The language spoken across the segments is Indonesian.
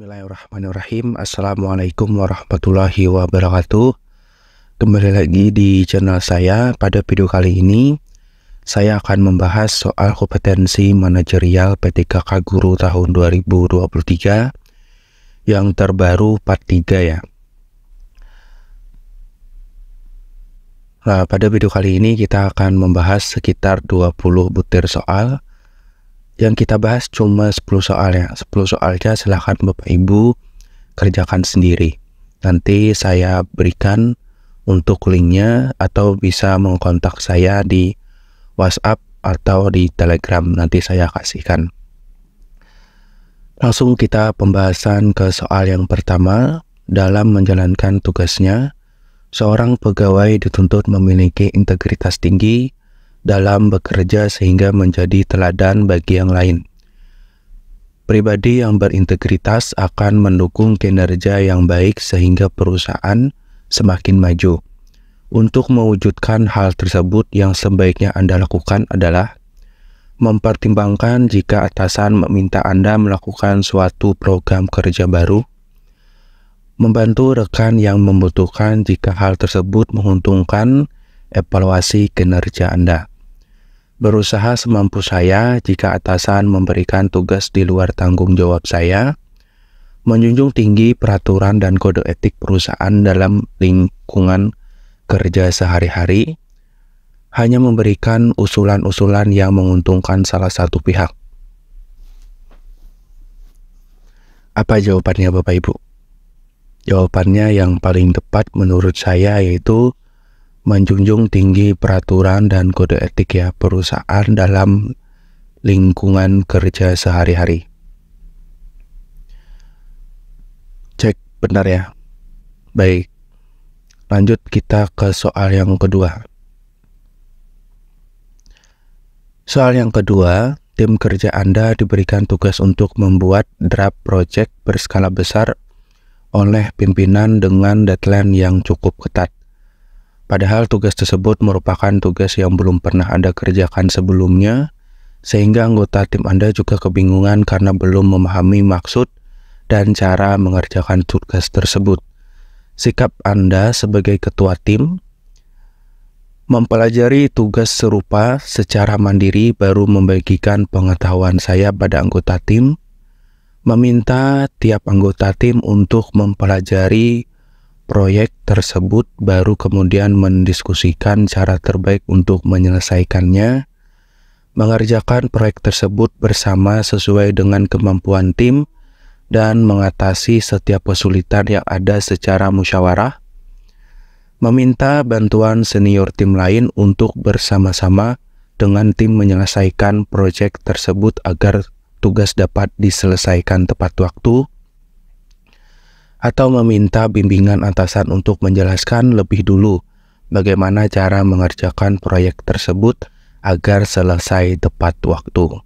Bismillahirrahmanirrahim. Assalamualaikum warahmatullahi wabarakatuh. Kembali lagi di channel saya. Pada video kali ini saya akan membahas soal kompetensi manajerial PTKK Guru tahun 2023 yang terbaru part 3 ya. Nah, pada video kali ini kita akan membahas sekitar 20 butir soal. Yang kita bahas cuma 10 soal ya. 10 soalnya silahkan Bapak Ibu kerjakan sendiri. Nanti saya berikan untuk linknya atau bisa mengkontak saya di WhatsApp atau di Telegram. Nanti saya kasihkan. Langsung kita pembahasan ke soal yang pertama. Dalam menjalankan tugasnya, seorang pegawai dituntut memiliki integritas tinggi dalam bekerja sehingga menjadi teladan bagi yang lain. Pribadi yang berintegritas akan mendukung kinerja yang baik sehingga perusahaan semakin maju. Untuk mewujudkan hal tersebut, yang sebaiknya Anda lakukan adalah mempertimbangkan jika atasan meminta Anda melakukan suatu program kerja baru, membantu rekan yang membutuhkan jika hal tersebut menguntungkan evaluasi kinerja Anda. Berusaha semampu saya jika atasan memberikan tugas di luar tanggung jawab saya, menjunjung tinggi peraturan dan kode etik perusahaan dalam lingkungan kerja sehari-hari, hanya memberikan usulan-usulan yang menguntungkan salah satu pihak. Apa jawabannya Bapak Ibu? Jawabannya yang paling tepat menurut saya yaitu menjunjung tinggi peraturan dan kode etik ya perusahaan dalam lingkungan kerja sehari-hari. Cek benar ya. Baik, lanjut kita ke soal yang kedua. Soal yang kedua, tim kerja Anda diberikan tugas untuk membuat draft project berskala besar oleh pimpinan dengan deadline yang cukup ketat. Padahal tugas tersebut merupakan tugas yang belum pernah Anda kerjakan sebelumnya, sehingga anggota tim Anda juga kebingungan karena belum memahami maksud dan cara mengerjakan tugas tersebut. Sikap Anda sebagai ketua tim, mempelajari tugas serupa secara mandiri baru membagikan pengetahuan saya pada anggota tim, meminta tiap anggota tim untuk mempelajari proyek tersebut baru kemudian mendiskusikan cara terbaik untuk menyelesaikannya, mengerjakan proyek tersebut bersama sesuai dengan kemampuan tim, dan mengatasi setiap kesulitan yang ada secara musyawarah, meminta bantuan senior tim lain untuk bersama-sama dengan tim menyelesaikan proyek tersebut agar tugas dapat diselesaikan tepat waktu, atau meminta bimbingan atasan untuk menjelaskan lebih dulu bagaimana cara mengerjakan proyek tersebut agar selesai tepat waktu.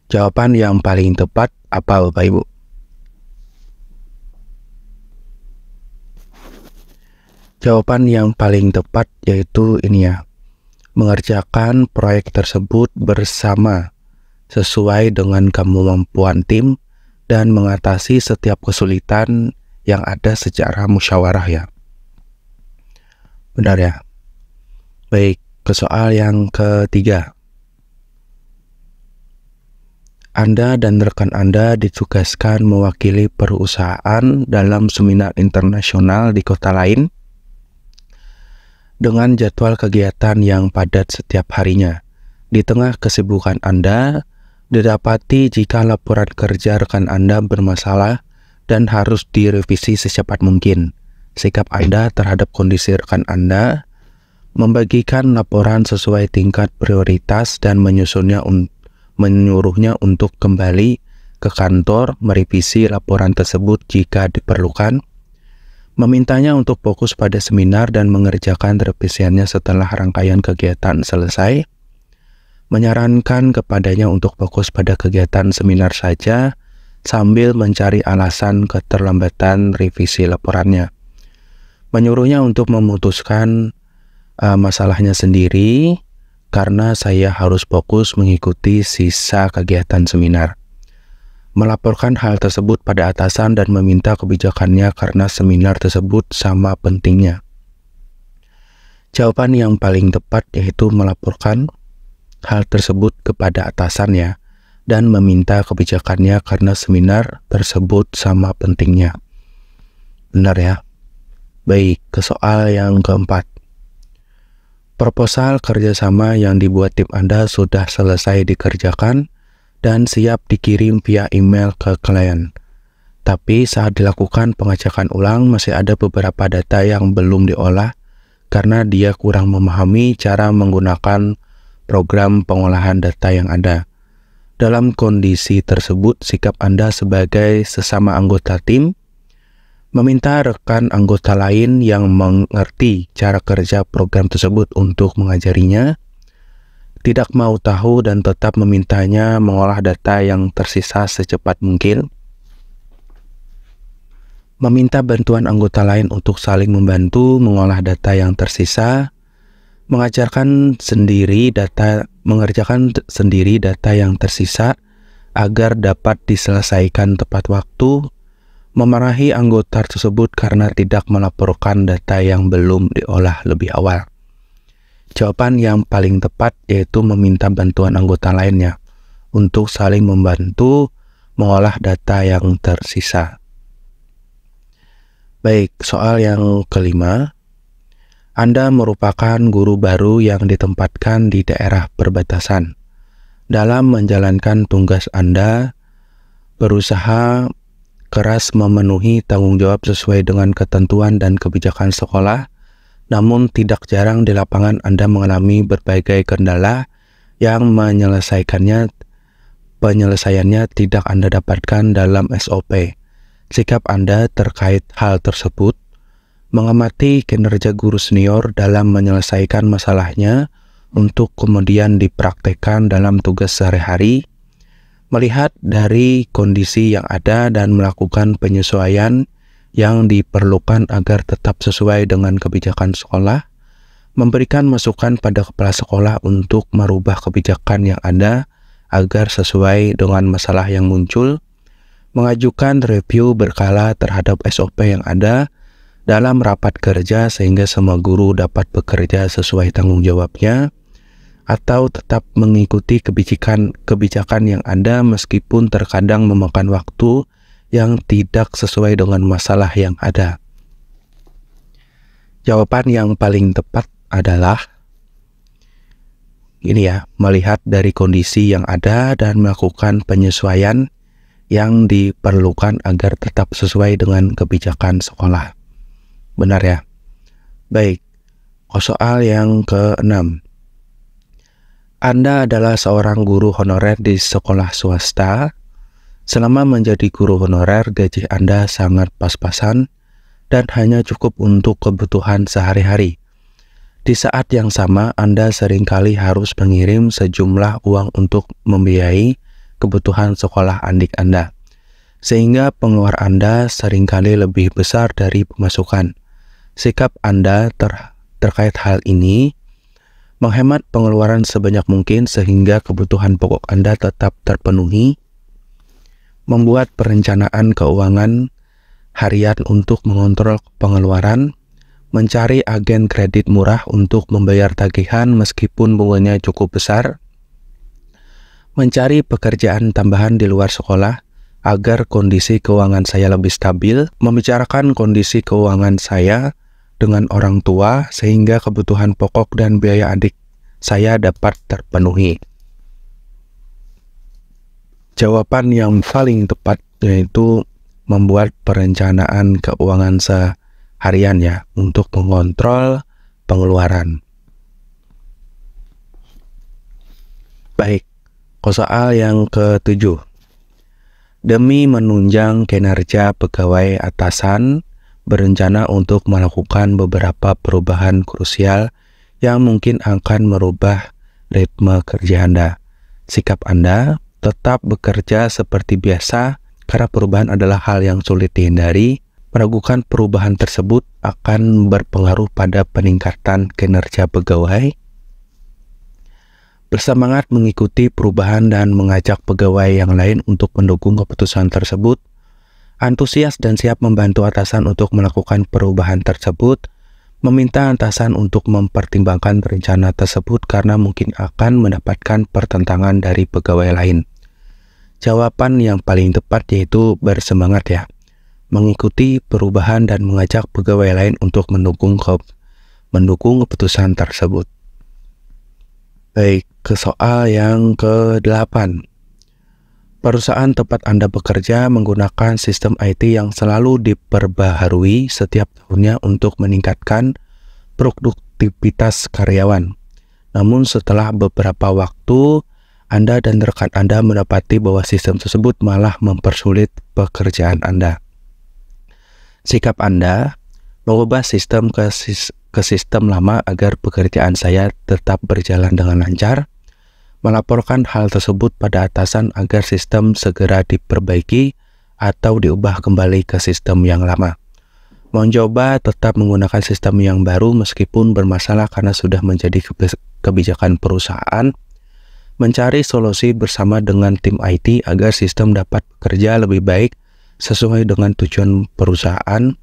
Jawaban yang paling tepat apa Bapak Ibu? Jawaban yang paling tepat yaitu ini ya, mengerjakan proyek tersebut bersama sesuai dengan kemampuan tim dan mengatasi setiap kesulitan yang ada secara musyawarah ya. Benar ya. Baik, ke soal yang ketiga. Anda dan rekan Anda ditugaskan mewakili perusahaan dalam seminar internasional di kota lain dengan jadwal kegiatan yang padat setiap harinya. Di tengah kesibukan Anda, didapati jika laporan kerja rekan Anda bermasalah dan harus direvisi secepat mungkin. Sikap Anda terhadap kondisi rekan Anda, membagikan laporan sesuai tingkat prioritas dan menyuruhnya untuk kembali ke kantor merevisi laporan tersebut jika diperlukan, memintanya untuk fokus pada seminar dan mengerjakan revisiannya setelah rangkaian kegiatan selesai, menyarankan kepadanya untuk fokus pada kegiatan seminar saja sambil mencari alasan keterlambatan revisi laporannya, menyuruhnya untuk memutuskan masalahnya sendiri karena saya harus fokus mengikuti sisa kegiatan seminar, melaporkan hal tersebut pada atasan dan meminta kebijakannya karena seminar tersebut sama pentingnya. Jawaban yang paling tepat yaitu melaporkan hal tersebut kepada atasannya dan meminta kebijakannya karena seminar tersebut sama pentingnya. Benar ya? Baik, ke soal yang keempat. Proposal kerjasama yang dibuat tim Anda sudah selesai dikerjakan dan siap dikirim via email ke klien. Tapi saat dilakukan pengecekan ulang masih ada beberapa data yang belum diolah karena dia kurang memahami cara menggunakan program pengolahan data yang ada. Dalam kondisi tersebut, sikap Anda sebagai sesama anggota tim meminta rekan anggota lain yang mengerti cara kerja program tersebut untuk mengajarinya, tidak mau tahu dan tetap memintanya mengolah data yang tersisa secepat mungkin, meminta bantuan anggota lain untuk saling membantu mengolah data yang tersisa, mengerjakan sendiri data yang tersisa agar dapat diselesaikan tepat waktu, memarahi anggota tersebut karena tidak melaporkan data yang belum diolah lebih awal. Jawaban yang paling tepat yaitu meminta bantuan anggota lainnya untuk saling membantu mengolah data yang tersisa. Baik, soal yang kelima. Anda merupakan guru baru yang ditempatkan di daerah perbatasan. Dalam menjalankan tugas Anda, berusaha keras memenuhi tanggung jawab sesuai dengan ketentuan dan kebijakan sekolah, namun tidak jarang di lapangan Anda mengalami berbagai kendala yang penyelesaiannya tidak Anda dapatkan dalam SOP. Sikap Anda terkait hal tersebut, mengamati kinerja guru senior dalam menyelesaikan masalahnya untuk kemudian dipraktekkan dalam tugas sehari-hari, melihat dari kondisi yang ada dan melakukan penyesuaian yang diperlukan agar tetap sesuai dengan kebijakan sekolah, memberikan masukan pada kepala sekolah untuk merubah kebijakan yang ada agar sesuai dengan masalah yang muncul, mengajukan review berkala terhadap SOP yang ada dalam rapat kerja sehingga semua guru dapat bekerja sesuai tanggung jawabnya, atau tetap mengikuti kebijakan yang ada meskipun terkadang memakan waktu yang tidak sesuai dengan masalah yang ada. Jawaban yang paling tepat adalah ini ya, melihat dari kondisi yang ada dan melakukan penyesuaian yang diperlukan agar tetap sesuai dengan kebijakan sekolah. Benar ya? Baik, soal yang ke-6. Anda adalah seorang guru honorer di sekolah swasta. Selama menjadi guru honorer, gaji Anda sangat pas-pasan dan hanya cukup untuk kebutuhan sehari-hari. Di saat yang sama, Anda seringkali harus mengirim sejumlah uang untuk membiayai kebutuhan sekolah adik Anda, sehingga pengeluaran Anda seringkali lebih besar dari pemasukan. Sikap Anda terkait hal ini menghemat pengeluaran sebanyak mungkin sehingga kebutuhan pokok Anda tetap terpenuhi, membuat perencanaan keuangan harian untuk mengontrol pengeluaran, mencari agen kredit murah untuk membayar tagihan meskipun bunganya cukup besar, mencari pekerjaan tambahan di luar sekolah agar kondisi keuangan saya lebih stabil, membicarakan kondisi keuangan saya dengan orang tua sehingga kebutuhan pokok dan biaya adik saya dapat terpenuhi. Jawaban yang paling tepat yaitu membuat perencanaan keuangan seharian ya untuk mengontrol pengeluaran. Baik, soal yang ke-7. Demi menunjang kinerja pegawai atasan, berencana untuk melakukan beberapa perubahan krusial yang mungkin akan merubah ritme kerja Anda. Sikap Anda tetap bekerja seperti biasa karena perubahan adalah hal yang sulit dihindari. Meragukan perubahan tersebut akan berpengaruh pada peningkatan kinerja pegawai. bersemangat mengikuti perubahan dan mengajak pegawai yang lain untuk mendukung keputusan tersebut, antusias dan siap membantu atasan untuk melakukan perubahan tersebut, meminta atasan untuk mempertimbangkan rencana tersebut karena mungkin akan mendapatkan pertentangan dari pegawai lain. Jawaban yang paling tepat yaitu bersemangat ya, mengikuti perubahan dan mengajak pegawai lain untuk mendukung keputusan tersebut. Baik, ke soal yang ke-8. Perusahaan tempat Anda bekerja menggunakan sistem IT yang selalu diperbaharui setiap tahunnya untuk meningkatkan produktivitas karyawan. Namun setelah beberapa waktu, Anda dan rekan Anda mendapati bahwa sistem tersebut malah mempersulit pekerjaan Anda. Sikap Anda mengubah sistem ke sistem lama agar pekerjaan saya tetap berjalan dengan lancar, melaporkan hal tersebut pada atasan agar sistem segera diperbaiki atau diubah kembali ke sistem yang lama. Mencoba tetap menggunakan sistem yang baru meskipun bermasalah karena sudah menjadi kebijakan perusahaan, mencari solusi bersama dengan tim IT agar sistem dapat bekerja lebih baik sesuai dengan tujuan perusahaan,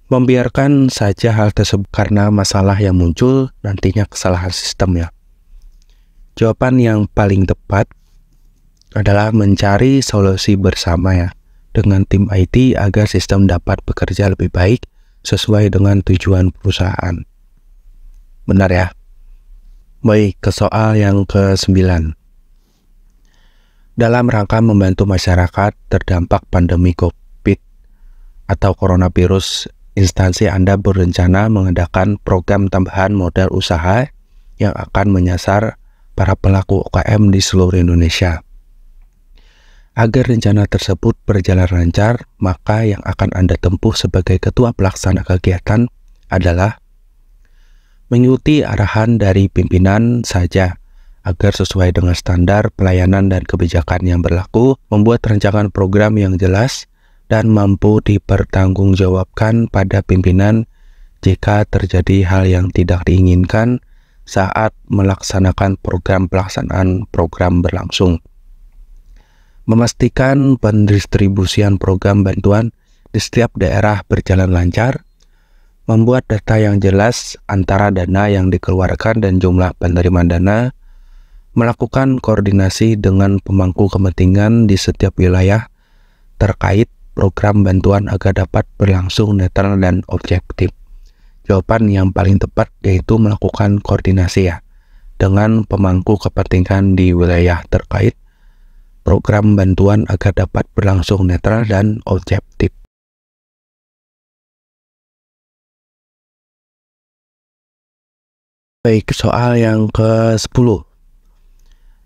membiarkan saja hal tersebut karena masalah yang muncul nantinya kesalahan sistemnya. Jawaban yang paling tepat adalah mencari solusi bersama ya dengan tim IT agar sistem dapat bekerja lebih baik sesuai dengan tujuan perusahaan. Benar ya? Baik, ke soal yang ke-9. Dalam rangka membantu masyarakat terdampak pandemi COVID atau coronavirus, instansi Anda berencana mengadakan program tambahan modal usaha yang akan menyasar para pelaku UKM di seluruh Indonesia. Agar rencana tersebut berjalan lancar, maka yang akan Anda tempuh sebagai ketua pelaksana kegiatan adalah mengikuti arahan dari pimpinan saja agar sesuai dengan standar pelayanan dan kebijakan yang berlaku, membuat rancangan program yang jelas dan mampu dipertanggungjawabkan pada pimpinan jika terjadi hal yang tidak diinginkan saat melaksanakan pelaksanaan program berlangsung. Memastikan pendistribusian program bantuan di setiap daerah berjalan lancar, membuat data yang jelas antara dana yang dikeluarkan dan jumlah penerima dana, melakukan koordinasi dengan pemangku kepentingan di setiap wilayah terkait program bantuan agar dapat berlangsung netral dan objektif. Jawaban yang paling tepat yaitu melakukan koordinasi ya dengan pemangku kepentingan di wilayah terkait program bantuan agar dapat berlangsung netral dan objektif. Baik, soal yang ke-10.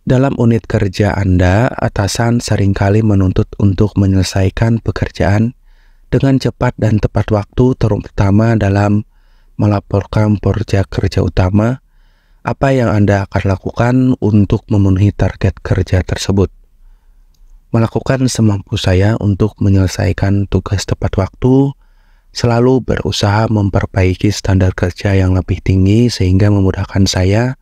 Dalam unit kerja Anda, atasan seringkali menuntut untuk menyelesaikan pekerjaan dengan cepat dan tepat waktu, terutama dalam melaporkan proyek kerja utama. Apa yang Anda akan lakukan untuk memenuhi target kerja tersebut? Melakukan semampu saya untuk menyelesaikan tugas tepat waktu, selalu berusaha memperbaiki standar kerja yang lebih tinggi sehingga memudahkan saya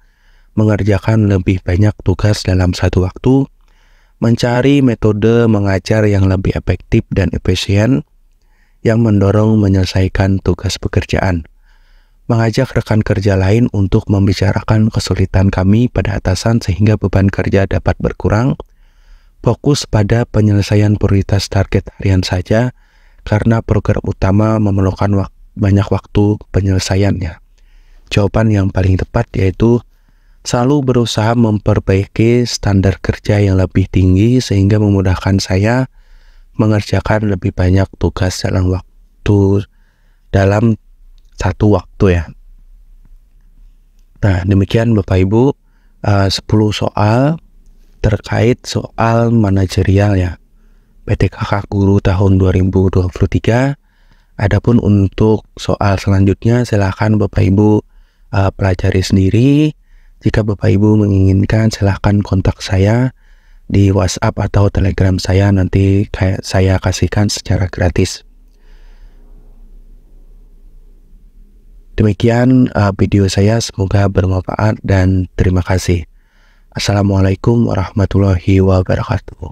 mengerjakan lebih banyak tugas dalam satu waktu, mencari metode mengajar yang lebih efektif dan efisien yang mendorong menyelesaikan tugas pekerjaan, mengajak rekan kerja lain untuk membicarakan kesulitan kami pada atasan sehingga beban kerja dapat berkurang, fokus pada penyelesaian prioritas target harian saja karena program utama memerlukan banyak waktu penyelesaiannya. Jawaban yang paling tepat yaitu selalu berusaha memperbaiki standar kerja yang lebih tinggi sehingga memudahkan saya mengerjakan lebih banyak tugas dalam satu waktu ya. Nah, demikian Bapak Ibu 10 soal terkait soal manajerial ya PTKK Guru tahun 2023. Adapun untuk soal selanjutnya silakan Bapak Ibu pelajari sendiri. Jika Bapak Ibu menginginkan silakan kontak saya di WhatsApp atau Telegram saya, nanti saya kasihkan secara gratis. Demikian video saya, semoga bermanfaat dan terima kasih. Assalamualaikum warahmatullahi wabarakatuh.